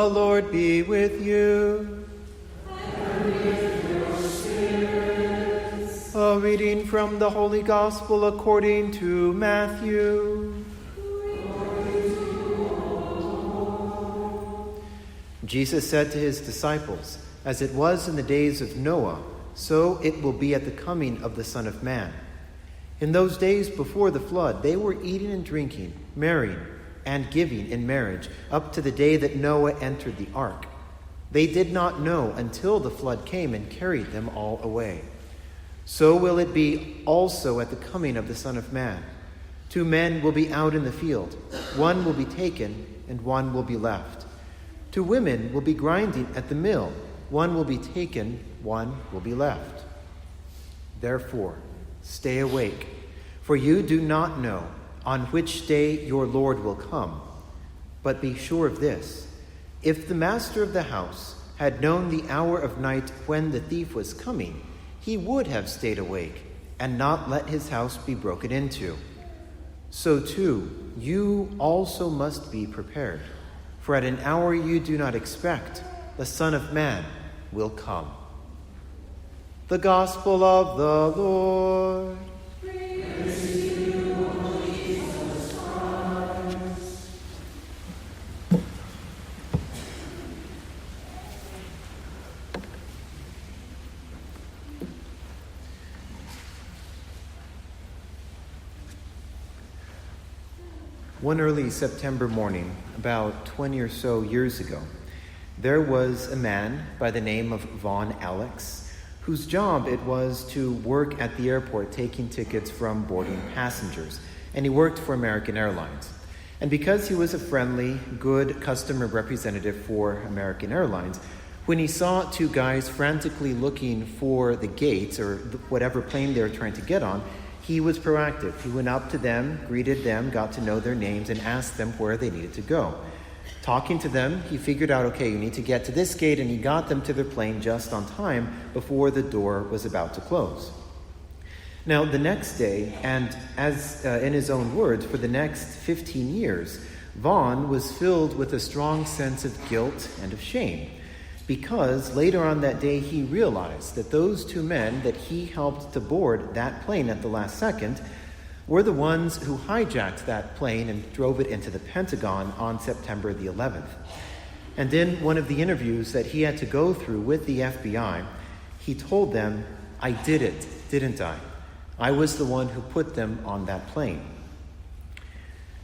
The Lord be with you. And with your spirit. A reading from the Holy Gospel according to Matthew. Jesus said to his disciples, "As it was in the days of Noah, so it will be at the coming of the Son of Man. In those days before the flood, they were eating and drinking, marrying, and giving in marriage, up to the day that Noah entered the ark. They did not know until the flood came and carried them all away. So will it be also at the coming of the Son of Man. 2 men will be out in the field, one will be taken and one will be left. 2 women will be grinding at the mill, one will be taken, one will be left. Therefore, stay awake, for you do not know on which day your Lord will come. But be sure of this, if the master of the house had known the hour of night when the thief was coming, he would have stayed awake and not let his house be broken into. So too, you also must be prepared, for at an hour you do not expect, the Son of Man will come." The Gospel of the Lord. Praise to you, O Jesus Christ. One early September morning, about 20 or so years ago, there was a man by the name of Von Alex, whose job it was to work at the airport taking tickets from boarding passengers, and he worked for American Airlines. And because he was a friendly, good customer representative for American Airlines, when he saw 2 guys frantically looking for the gates or whatever plane they were trying to get on, he was proactive. He went up to them, greeted them, got to know their names, and asked them where they needed to go. Talking to them, he figured out, okay, you need to get to this gate, and he got them to their plane just on time before the door was about to close. Now, the next day, and as in his own words, for the next 15 years, Vaughn was filled with a strong sense of guilt and of shame, because later on that day he realized that those 2 men that he helped to board that plane at the last second were the ones who hijacked that plane and drove it into the Pentagon on September the 11th. And in one of the interviews that he had to go through with the FBI, he told them, "I did it, didn't I? I was the one who put them on that plane."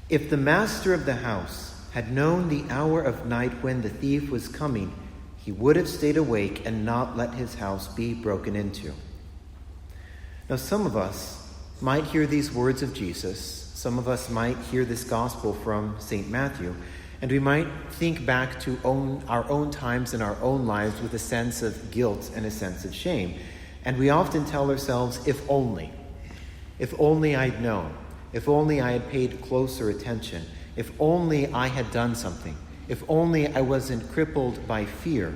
If the master of the house had known the hour of night when the thief was coming, he would have stayed awake and not let his house be broken into. Now, some of us might hear these words of Jesus, some of us might hear this gospel from St. Matthew, and we might think back to our own times in our own lives with a sense of guilt and a sense of shame. And we often tell ourselves, if only I'd known, if only I had paid closer attention, if only I had done something, if only I wasn't crippled by fear.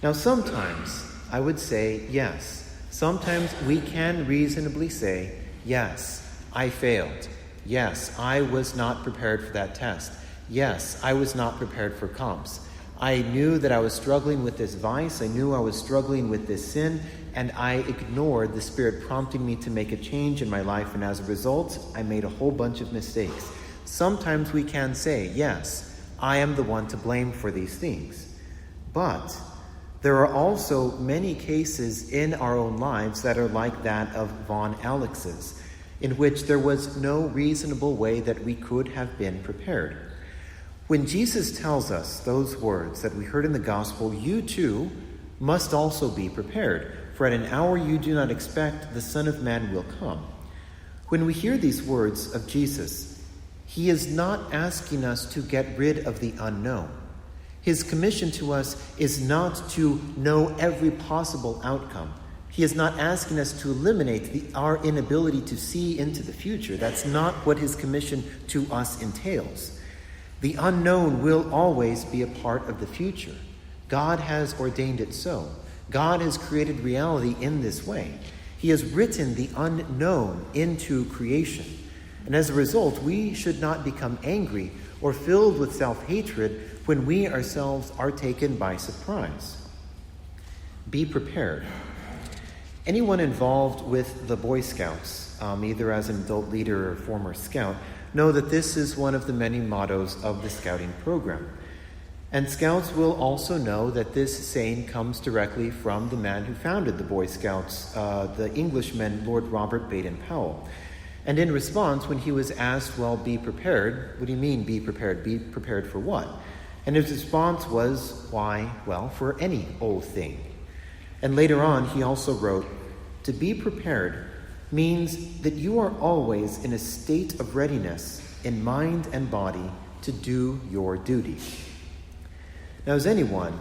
Now, sometimes I would say yes. Sometimes we can reasonably say, yes, I failed. Yes, I was not prepared for that test. Yes, I was not prepared for comps. I knew that I was struggling with this vice. I knew I was struggling with this sin, and I ignored the Spirit prompting me to make a change in my life, and as a result, I made a whole bunch of mistakes. Sometimes we can say, yes, I am the one to blame for these things. But there are also many cases in our own lives that are like that of Von Alex's, in which there was no reasonable way that we could have been prepared. When Jesus tells us those words that we heard in the gospel, you too must also be prepared, for at an hour you do not expect, the Son of Man will come. When we hear these words of Jesus, he is not asking us to get rid of the unknown. His commission to us is not to know every possible outcome. He is not asking us to eliminate our inability to see into the future. That's not what his commission to us entails. The unknown will always be a part of the future. God has ordained it so. God has created reality in this way. He has written the unknown into creation. And as a result, we should not become angry or filled with self-hatred when we ourselves are taken by surprise. Be prepared. Anyone involved with the Boy Scouts, either as an adult leader or former scout, know that this is one of the many mottos of the scouting program. And scouts will also know that this saying comes directly from the man who founded the Boy Scouts, the Englishman Lord Robert Baden-Powell. And in response, when he was asked, well, be prepared, what do you mean be prepared? Be prepared for what? And his response was, why, well, for any old thing. And later on, he also wrote, to be prepared means that you are always in a state of readiness in mind and body to do your duty. Now, as anyone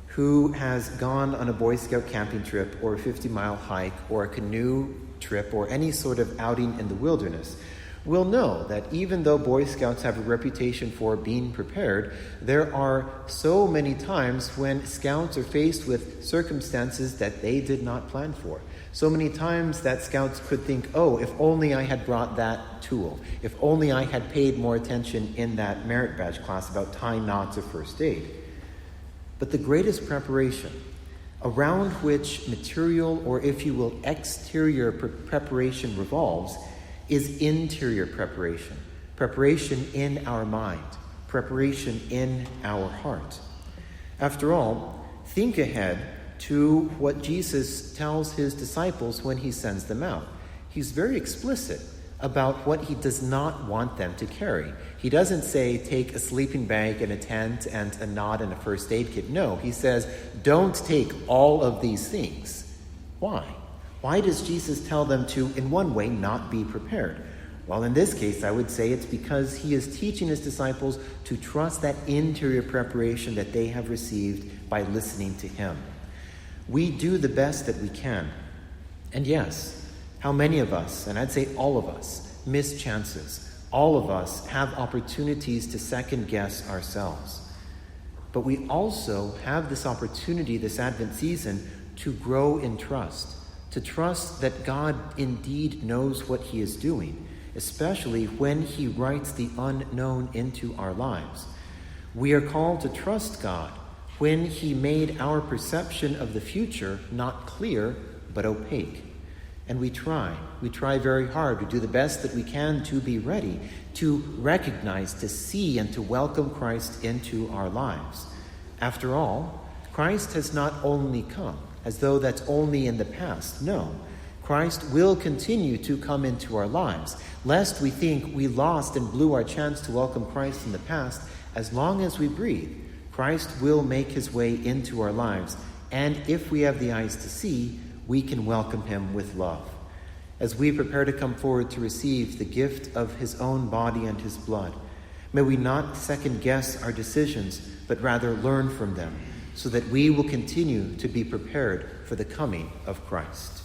who has gone on a Boy Scout camping trip or a 50-mile hike or a canoe trip or any sort of outing in the wilderness will know that even though Boy Scouts have a reputation for being prepared, there are so many times when Scouts are faced with circumstances that they did not plan for. So many times that Scouts could think, oh, if only I had brought that tool, if only I had paid more attention in that merit badge class about tying knots or first aid. But the greatest preparation, around which material, or if you will, exterior preparation revolves, is interior preparation. Preparation in our mind. Preparation in our heart. After all, think ahead to what Jesus tells his disciples when he sends them out. He's very explicit about what he does not want them to carry. He doesn't say, take a sleeping bag and a tent and a knot and a first aid kit. No, he says, don't take all of these things. Why? Why does Jesus tell them to, in one way, not be prepared? Well, in this case, I would say it's because he is teaching his disciples to trust that interior preparation that they have received by listening to him. We do the best that we can. And yes, how many of us, and I'd say all of us, miss chances. All of us have opportunities to second guess ourselves. But we also have this opportunity this Advent season to grow in trust, to trust that God indeed knows what he is doing, especially when he writes the unknown into our lives. We are called to trust God when he made our perception of the future not clear, but opaque. And we try very hard to do the best that we can to be ready, to recognize, to see, and to welcome Christ into our lives. After all, Christ has not only come, as though that's only in the past. No, Christ will continue to come into our lives, lest we think we lost and blew our chance to welcome Christ in the past. As long as we breathe, Christ will make his way into our lives, and if we have the eyes to see, we can welcome him with love. As we prepare to come forward to receive the gift of his own body and his blood, may we not second guess our decisions, but rather learn from them, so that we will continue to be prepared for the coming of Christ.